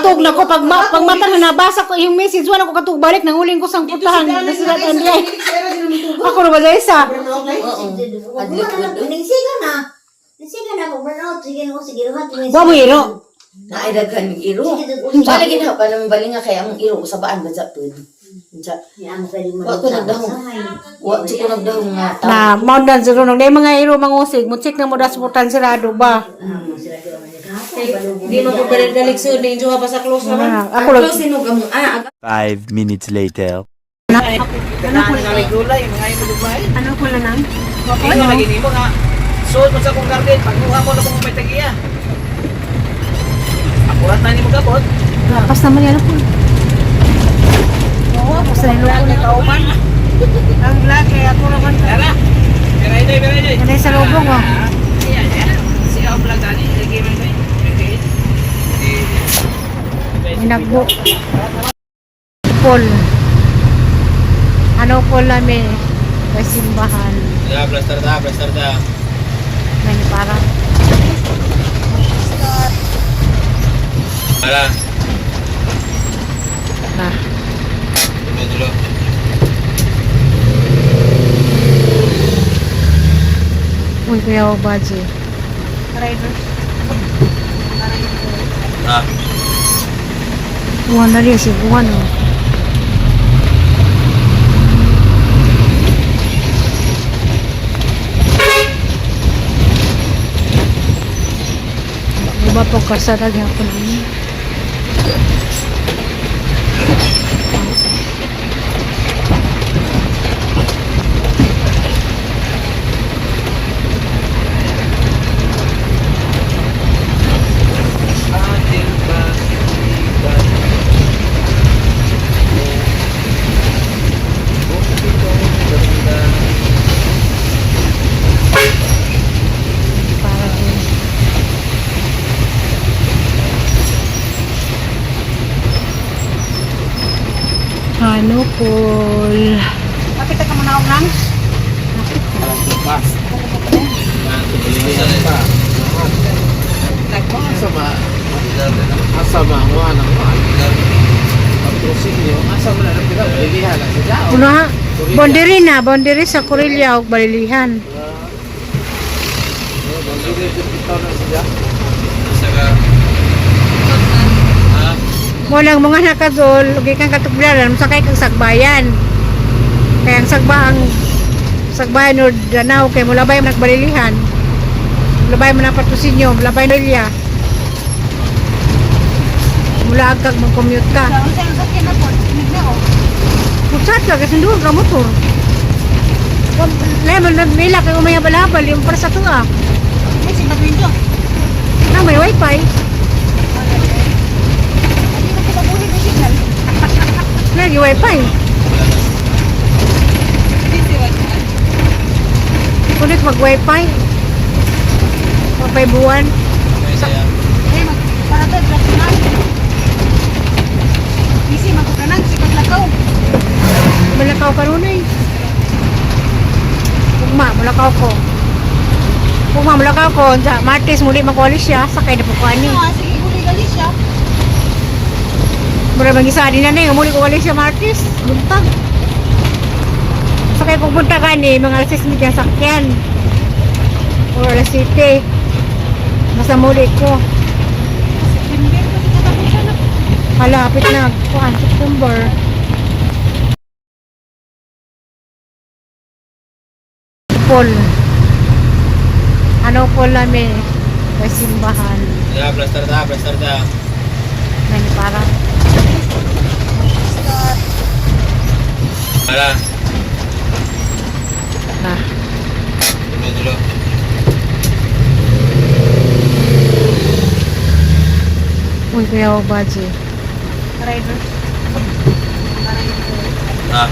katug na ko pag mata na nabasa ko yung message wala ko katug balik nang uling ko sang putahan nasulat ang diay. Ako ra ba sa isa? Nagsiga na. Nagsiga na ako. Burnout. Sige na ko. Sige na. Wa mo iro. Naidaghan ng iro. Wala ginawa pa naman bali nga kaya ang iro sa baan ba dapod. Wa ko nagdahong nga. Na mao dan siguro nang day mga iro mangusig mo check na mo dasputan sirado ba. Di mo ko dalik sud ning juha pa sa close naman. Ako lang. Close mo gamo. 5 minutes later. Ano ko lang nang? Ano lagi nimo nga? Suot mo sa kong garden, pagkuha mo na kung may tagiya. Akurat na nimo gabot. Lapas naman yan po. Oo, basta nilo ko ni kauman. Ang laki ako naman. Tara. Beray. Kanay sa lubong oh. Siya ang vlog ani, lagi man kay. Nagbo. Paul. Ano po namin sa simbahan. Blaster da. May parang Ala. na. Dulu. Uy, kuya o baji. Ah. Buwan na rin si buwan oh. Diba po kasarag hapon ini? Ating pag-ibig. Para rin. Ano Paul? Kapit ka muna ako lang? Asama mo anak mo. Pagtusin niyo, asama na lang kita balilihan sa Jao. Una, bondiri sa Corelia o Balilihan. Walang mga nakadol, lagi kang katuglaran, sakay kang sagbayan. Kaya ang sagbayan o Danao, kaya mulabay mo nagbalilihan. Mulabay mo na Patusinyo, mulabay mo Ilya. Mula agkag mag-commute ka. Pusat ka, kasi doon ka motor. Lemon, nila kayo umaya balabal, yung para sa tuwa. Na, may wifi. Lagi wifi. Kulit mag-wifi. Wifi buwan. Malakaw ka rin eh. Malakaw ko. Malakaw ko. Sa Martes muli makuwali siya. Sakay na po ko ani. Sige, huli gali siya. Mura bang isa din na eh. Muli ko wali siya Martes. Buntag. Sakay kong punta ka ni. Mga alas 6 ng sakyan. O alas 7. Nasa muli ko. Malapit na. Kuhan, September. Paul. Ano Paul namin sa simbahan. Blaster da. May parang Ala. na. Dulu. Uy, kuya o baji. Ah.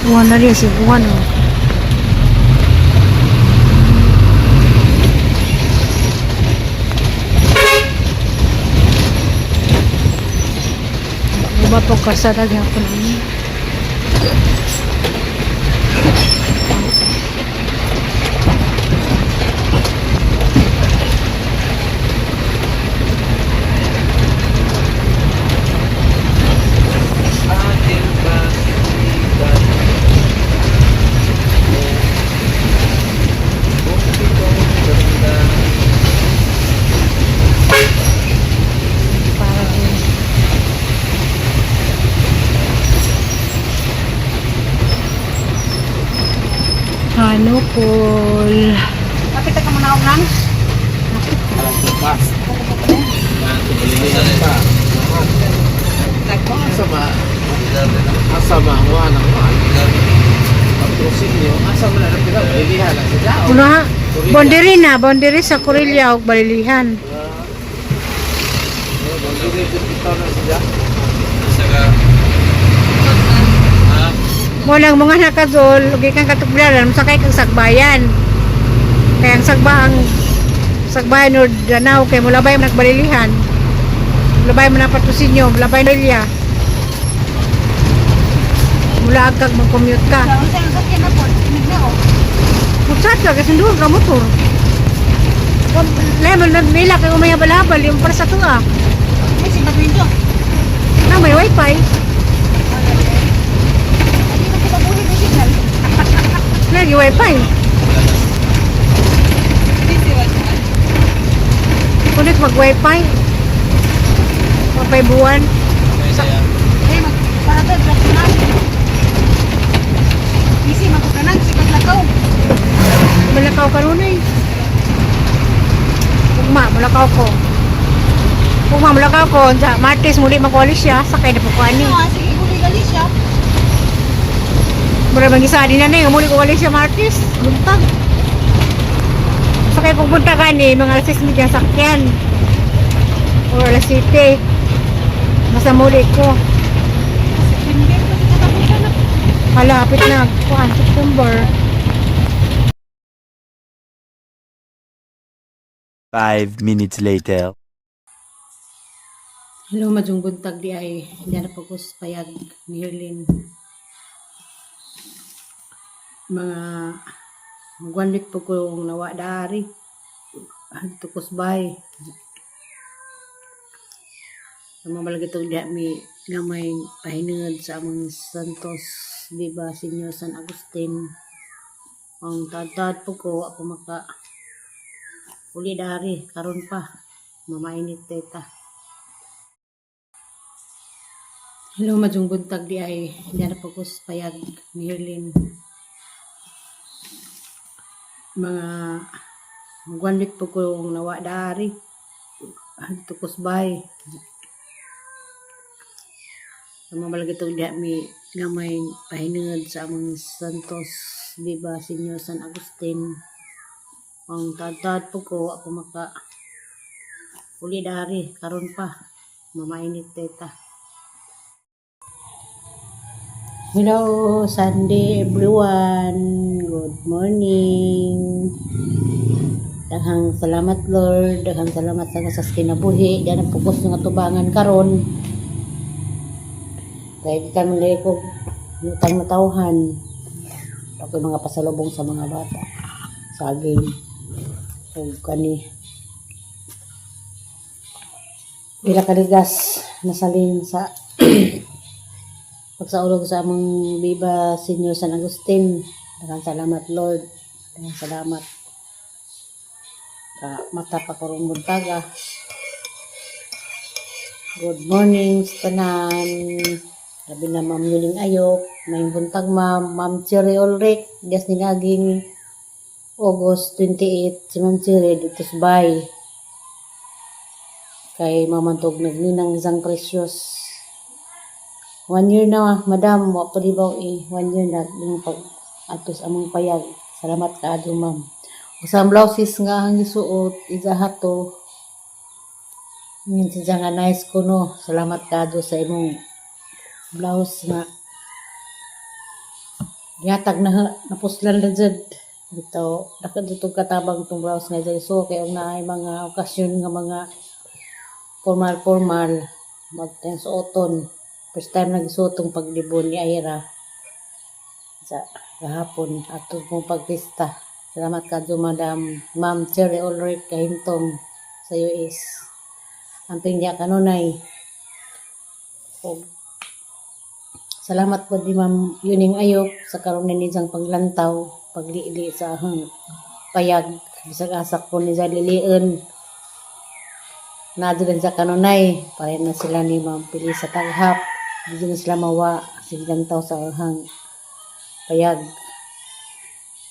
Buwan na rin si buwan oh. Diba po kasarag hapon ini? Manukol. Kapit ka muna ako lang. Alam ko pa. Bilihan pa. Asa ba ang anak mo? Pagkrusin niyo, asa mo na napila, bilihan lang sa dao. Una, bondiri na, bondiri sa Corelia o Balilihan. Ito na siya. Mo lang mga nakazol, ugi kang katugdaran, sakay kang sagbayan. Kaya ang sagbayan o Danao, kaya mula ba yung nagbalilihan? Mula ba yung napatusin nyo? Mula ba yung Corelia? Mula agkag mag-commute ka. Ang sa'yo sakyan na po. Tinig na ako. Magsat ka kasi doon ka motor. Lemon na nila kaya umaya balabal yung para sa tuwa. May si Badwindo. Na may wifi. Hindi na kita bulit ng signal. Lagi wifi. Kulit mag wifi. Wifi buwan. Eh, para to, personal. Busy, magkukanan. Sikat lakaw. Malakaw ka rin eh. Ugma, malakaw ko. Ugma, malakaw ko. Sa Martes muli magwalis siya. Sakay na po ko ani. Ano, sige, huli gali siya. Mura bang isa din na na muli ko walis siya Martes. Buntag. Sakay kong buntagan eh. Mga alas 6 media sakyan. O alas 7. Basta muli ko. September, kasi katapusan na. Malapit na. Kuan, September. 5 minutes later. Hello, majung buntag di ay diyan na pagkus payag ni Herlin. Mga magwanlit po kong nawa dari. Tukos bay. Mamalagi itong diya mi gamay pahinungad sa among Santos, diba, Senyor San Agustin. Ang tad po ko ako maka uli dari karon pa mamainit teta. Hello, majung buntag di ay diyan na pagkus payag ni Herlin. Mga magwanlit po kong nawa dari. Tukos bay. Mamalagi itong diya mi gamay pahinungad sa among Santos, diba, Senyor San Agustin. Ang tad po ko ako maka uli dari karon pa mamainit teta. Hello, Sunday everyone. Good morning. Daghang salamat Lord, daghang salamat sa kinabuhi. Diyan ang pugos ng atubangan karon. Kaya di kami lay ko utang na tauhan. Ako mga pasalubong sa mga bata. Saging. O kani. Ila kaligas nasalin sa pagsaulog sa among Viva Senyor San Agustin. Daghang salamat Lord. Daghang salamat. Mata pa karong buntaga. Good morning sa tanan. Sabi na Ma'am Yuling Ayok, may buntag Ma'am Cherry Ulrich, dias ni naging August 28, si Ma'am Cherry dito sa bay. Kay mamantog nagninang isang precious. 1 year na, madam, wapo di ba 1 year na, yung pag-atos among payag. Salamat ka ado, ma'am. Usang blouses nga ang isuot, igahato. Ngayon siya nga nice ko no. Salamat ka ado sa imong blouse nga. Yatag na napuslan na dyan. Dito, dito katabang itong blouse nga dyan. So, kaya na ay mga okasyon nga mga formal magsuoton. First time nagsuotong paglibon ni Aira sa kahapon at itong pagpista. Salamat ka do, Madam Ma'am Cherry Ulrich kahintong sa US. Ang pingya kanunay. Salamat po di Ma'am Yuning Ayok sa karon ni niyang paglantaw, pagliili sa ahang payag. Bisag asak po ni Zalilian. Nadulad sa kanunay, pareha na sila ni Ma'am Pili sa taghap. Hindi na sila mawa, siglantaw sa ahang payag.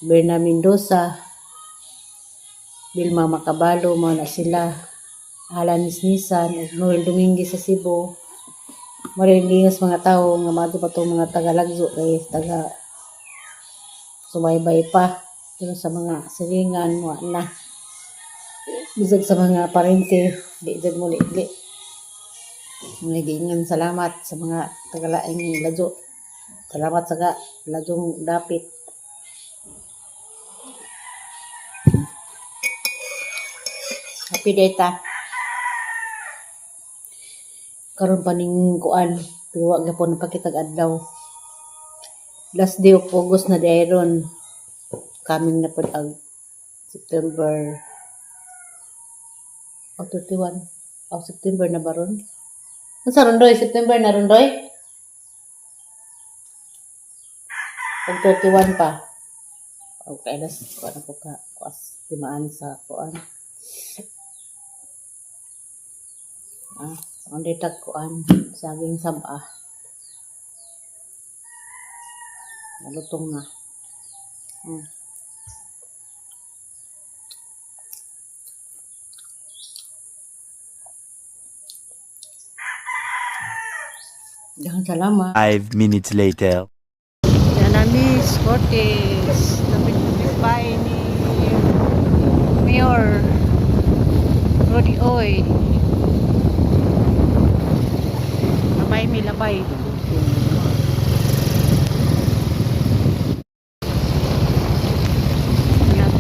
Berna Mendoza, Vilma Macabalo, mga na sila. Alan Nisnisan, Noel Dominguez sa Cebu. Maringingas mga tao nga mato pa itong mga taga-Lagzo kay taga subaybay pa dito sa mga silingan mo na bisag sa mga parente di dyan mo li nagingan salamat sa mga taga-laing Lagzo, salamat sa Lagjong dapit. Happy data karon pa ning kuan pero wag gyapon pakitag adlaw. Last day of August na dayron, coming na pod ang September 31 September na baron. Sa Rondoy September na Rondoy pag 31 pa okay das kuan ko ka kuas timaan sa kuan ang detag kuan saging saba nalutong na. Dahan salamat. 5 minutes later. Yan na Miss Cortez. Lapit-lapit bahay ni Mayor Rodi Oy. Labay mi labay.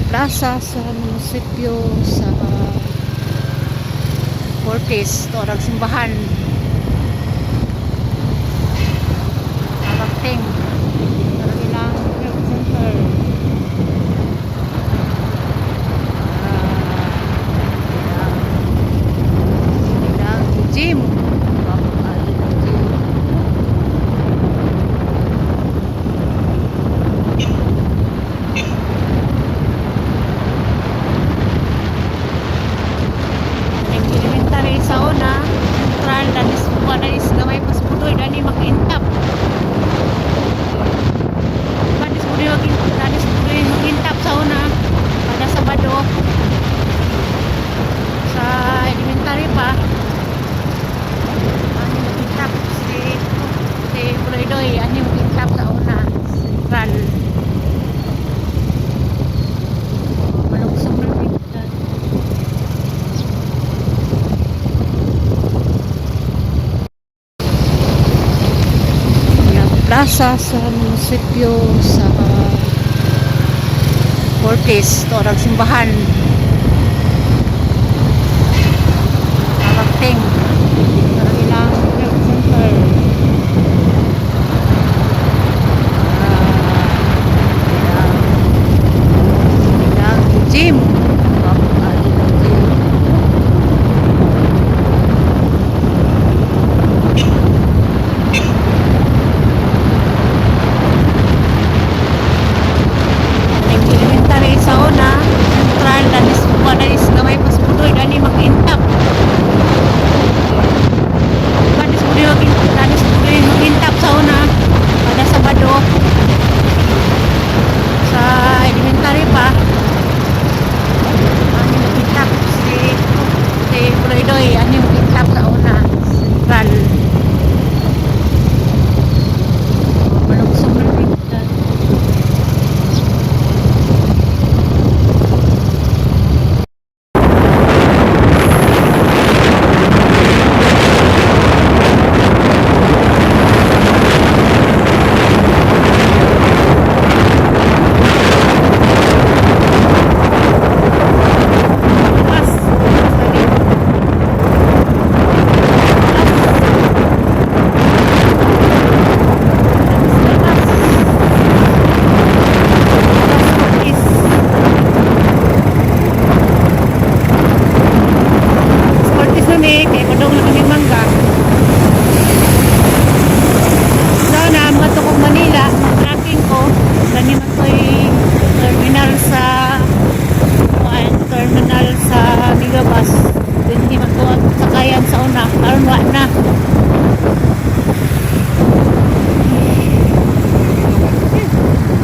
Plaza sa munisipyo sa Cortez, ito ang simbahan. Nakakting ilang health center. Ilang gym. Elementary sa una, central, danis buka, danis gamay pas pudoy, dani makintap. Danis pudoy makintap sa una, pada Sabado. Sa elementary pa, ani makintap si pudoy, ani makintap sa una, central. Malugsong na pintan. Plaza sa munisipyo sa Cortez, ito ang simbahan. Nakakting ilang health center. Ilang gym. Elementary sa una, central, danis buka, danis gamay pas pudoy, dani makintap. Danis pudoy makintap sa una, pada Sabado. Sa elementary pa, ani makintap si pudoy, ani makintap sa una, central. Malugsong na pintan.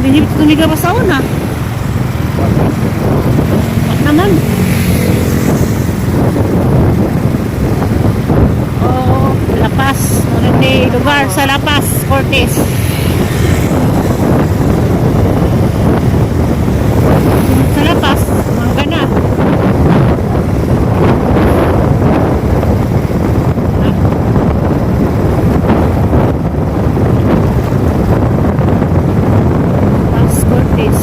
Hindi ko nila sa una. Wag naman. Oh, Lapas. Hindi, lugar sa Lapas, Cortez. Sa Lapas, mangga na. Lapas, Cortez.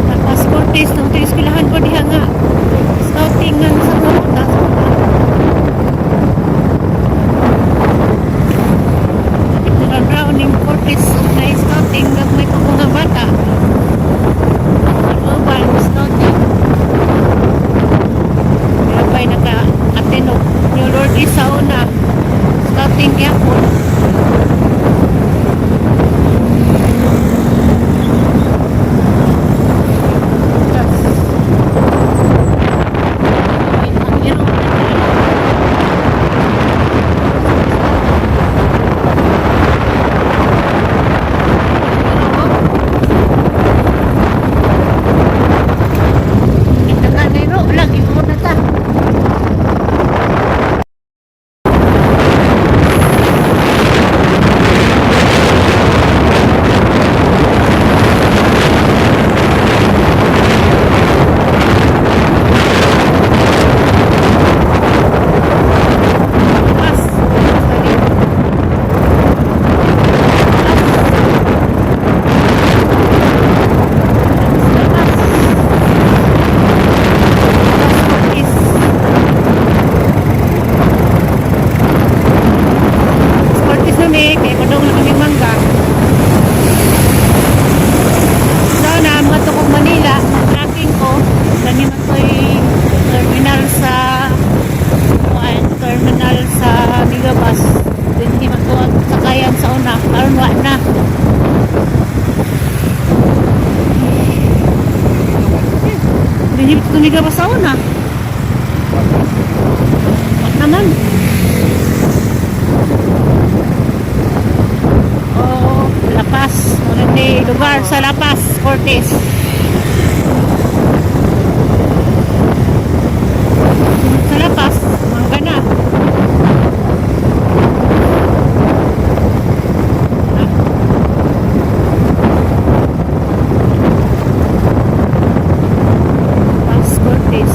Lapas, Cortez. Nung tiiskilahan ko diha nga. Scouting nga sa Corona. Browning Cortez na scouting gagmay pa mga bata. Global scouting. Kaya ba'y naka-ateno. New Lord isa una. Scouting kaya po. Lagi ko na ta. Kaya kudong na kami mangga. Sana mga tukog Manila, tracking ko, kani matoy terminal sa Megabus. Hindi matuwag sakayan sa una, karon wa na. Hindi ito Megabus sa una. Wag naman. Lapas, hindi, lugar sa Lapas, Cortez. Sa Lapas, mangga na. Lapas, Cortez.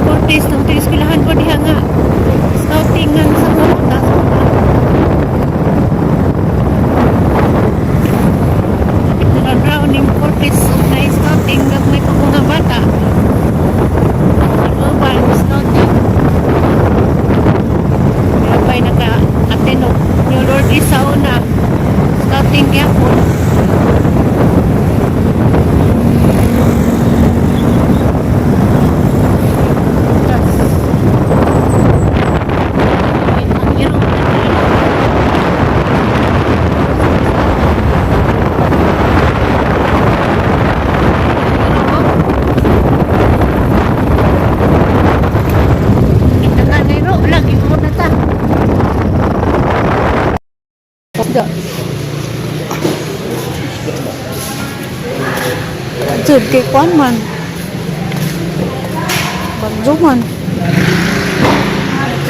Cortez, nung tiiskilahan ko diha nga. Scouting nga sa Corona. Browning Cortez na scouting gagmay pa mga bata. Global scouting. Kaya ba'y naka-ateno. New Lord isa una. Scouting kaya po. Jud kay kuan man. Bagyo man.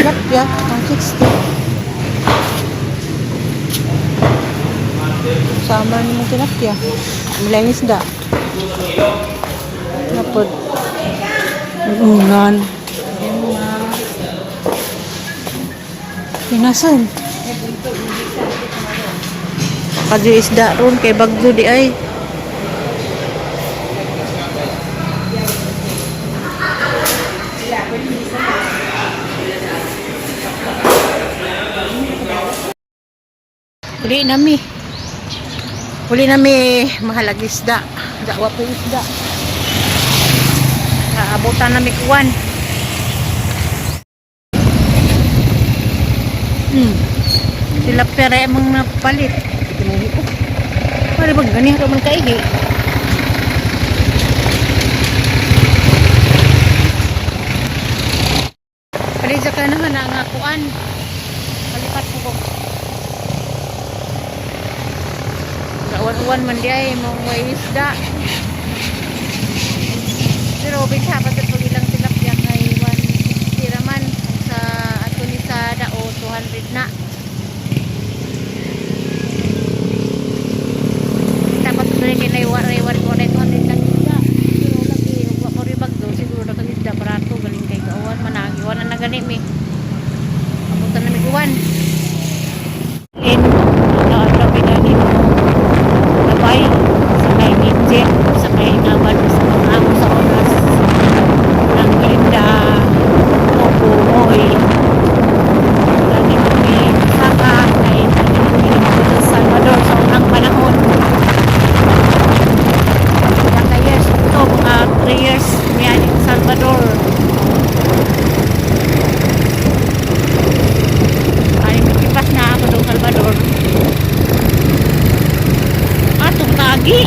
Yak ya, 160. Sama ni mo tilapia. Mulai isda. Napod. Unan. Pinasan. Kadyo isda ron kay bagyo di ay. Huli nami mahalag isda. Dawa po isda. Abutan nami kuwan. Tilapia rin mong napalit. Para bang ganyan ka man kaigi. sa kanahan na nga kuan. Kalipat ko. Uwan man di ay mong way isda. Pero bisa pa sa ilang tilapia kay 160 raman sa ato ni sa dao 200 na. Dapat rin kinay waray 200 lang isda. Pero lagi wa mo ribag do siguro na kang isda barato galing kay kawan managi wala na gani mi. Abutan na mi uwan. In na pinani mo sabay sakay midjet sakay ngabad sa mga amo sa oras ng Glinda Opo Oy lagi kami saka kay kami sa Salvador sa unang panahon mga years ito mga 3 years may sa Salvador ay makipas na ako doon Salvador atong tagi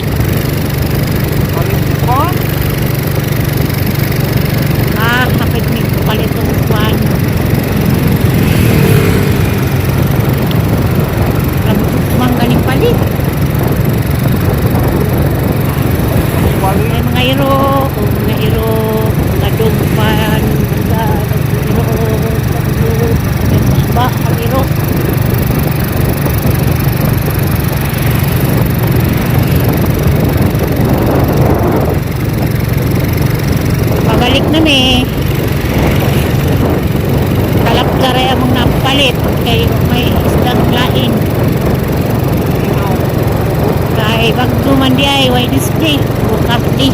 kapit ni palitong kuwan kamang galing palit mga iro mga dumpan mga iro pabalik na mi kalap-garay among napalit kay may isdang lain kay bagduman di ay way display o kapdi